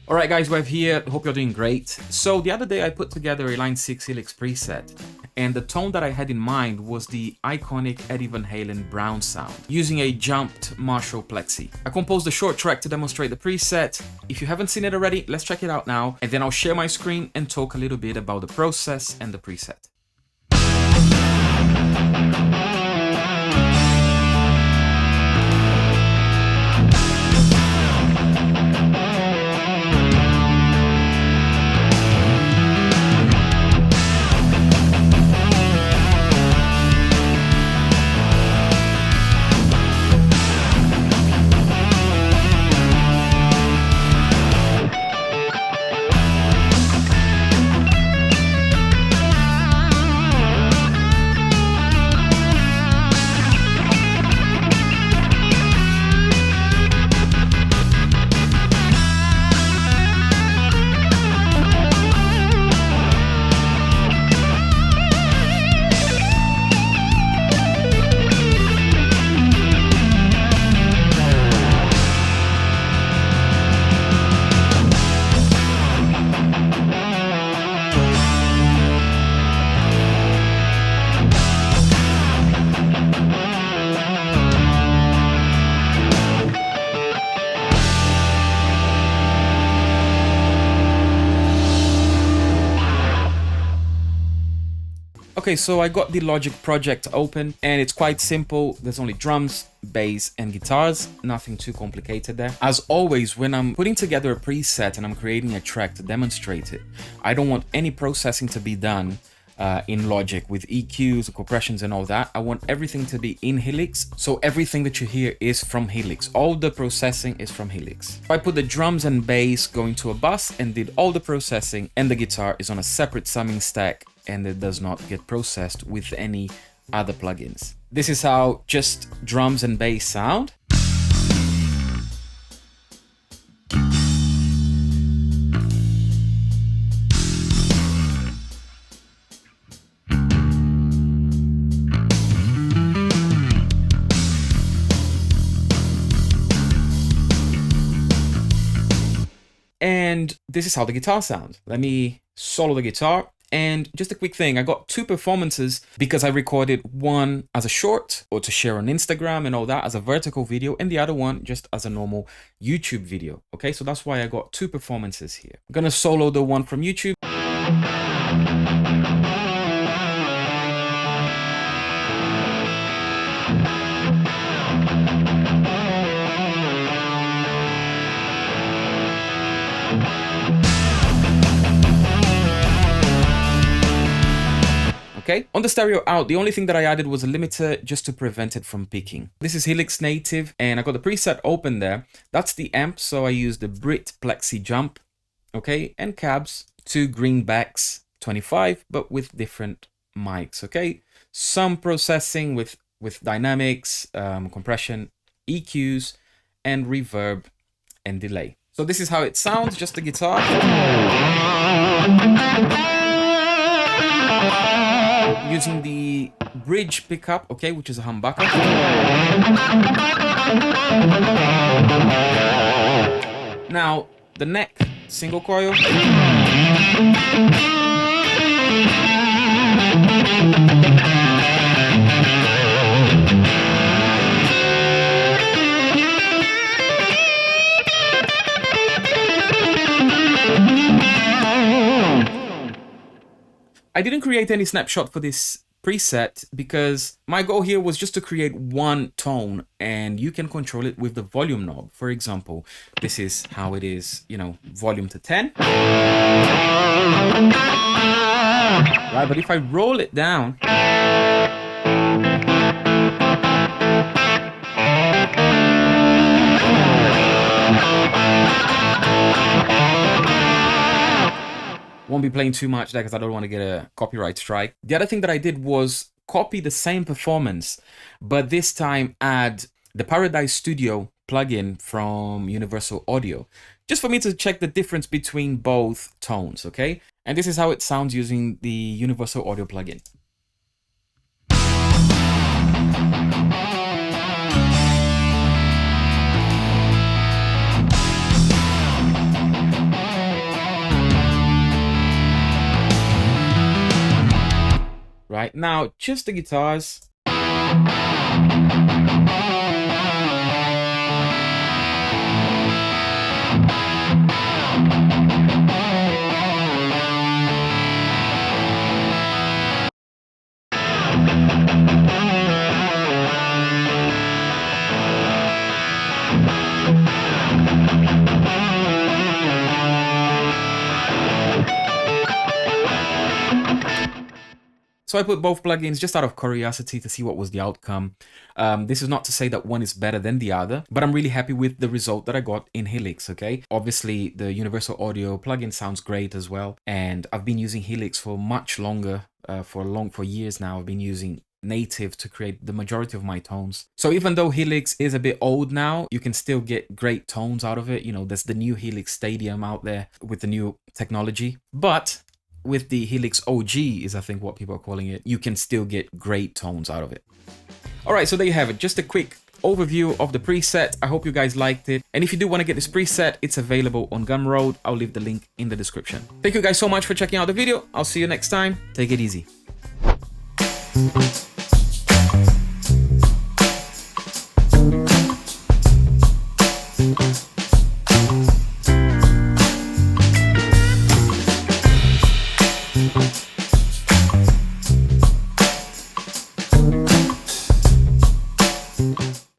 Alright guys, we're here, hope you're doing great. So the other day I put together a Line 6 Helix preset, and the tone that I had in mind was the iconic Eddie Van Halen brown sound, using a jumped Marshall Plexi. I composed a short track to demonstrate the preset. If you haven't seen it already, let's check it out now, and then I'll share my screen and talk a little bit about the process and the preset. Okay, so I got the Logic project open and it's quite simple. There's only drums, bass and guitars, nothing too complicated there. As always, when I'm putting together a preset and I'm creating a track to demonstrate it, I don't want any processing to be done in Logic with EQs, compressions and all that. I want everything to be in Helix, so everything that you hear is from Helix. All the processing is from Helix. I put the drums and bass going to a bus and did all the processing, and the guitar is on a separate summing stack and it does not get processed with any other plugins. This is how just drums and bass sound. And this is how the guitar sounds. Let me solo the guitar. And just a quick thing, I got two performances because I recorded one as a short or to share on Instagram and all that as a vertical video, and the other one just as a normal YouTube video. Okay, so that's why I got two performances here. I'm gonna solo the one from YouTube. Okay, on the stereo out, the only thing that I added was a limiter just to prevent it from peaking. This is Helix native and I got the preset open there. That's the amp, so I used the Brit Plexi jump, okay, and cabs, two greenbacks, 25, but with different mics, okay. Some processing with dynamics, compression, EQs, and reverb and delay. So this is how it sounds, just the guitar. Using the bridge pickup, okay, which is a humbucker. Now, the neck, single coil. I didn't create any snapshot for this preset because my goal here was just to create one tone and you can control it with the volume knob. For example, this is how it is, you know, volume to 10. Right, but if I roll it down, won't be playing too much there because I don't want to get a copyright strike. The other thing that I did was copy the same performance, but this time add the Paradise Studio plugin from Universal Audio, just for me to check the difference between both tones, okay? And this is how it sounds using the Universal Audio plugin. Right now, just the guitars. So I put both plugins just out of curiosity to see what was the outcome. This is not to say that one is better than the other, but I'm really happy with the result that I got in Helix, okay? Obviously, the Universal Audio plugin sounds great as well, and I've been using Helix for much longer, for years now. I've been using native to create the majority of my tones. So even though Helix is a bit old now, you can still get great tones out of it. You know, there's the new Helix Stadium out there with the new technology, but with the Helix OG is I think what people are calling it, you can still get great tones out of it. All right, so there you have it. Just a quick overview of the preset. I hope you guys liked it. And if you do want to get this preset, it's available on Gumroad. I'll leave the link in the description. Thank you guys so much for checking out the video. I'll see you next time. Take it easy.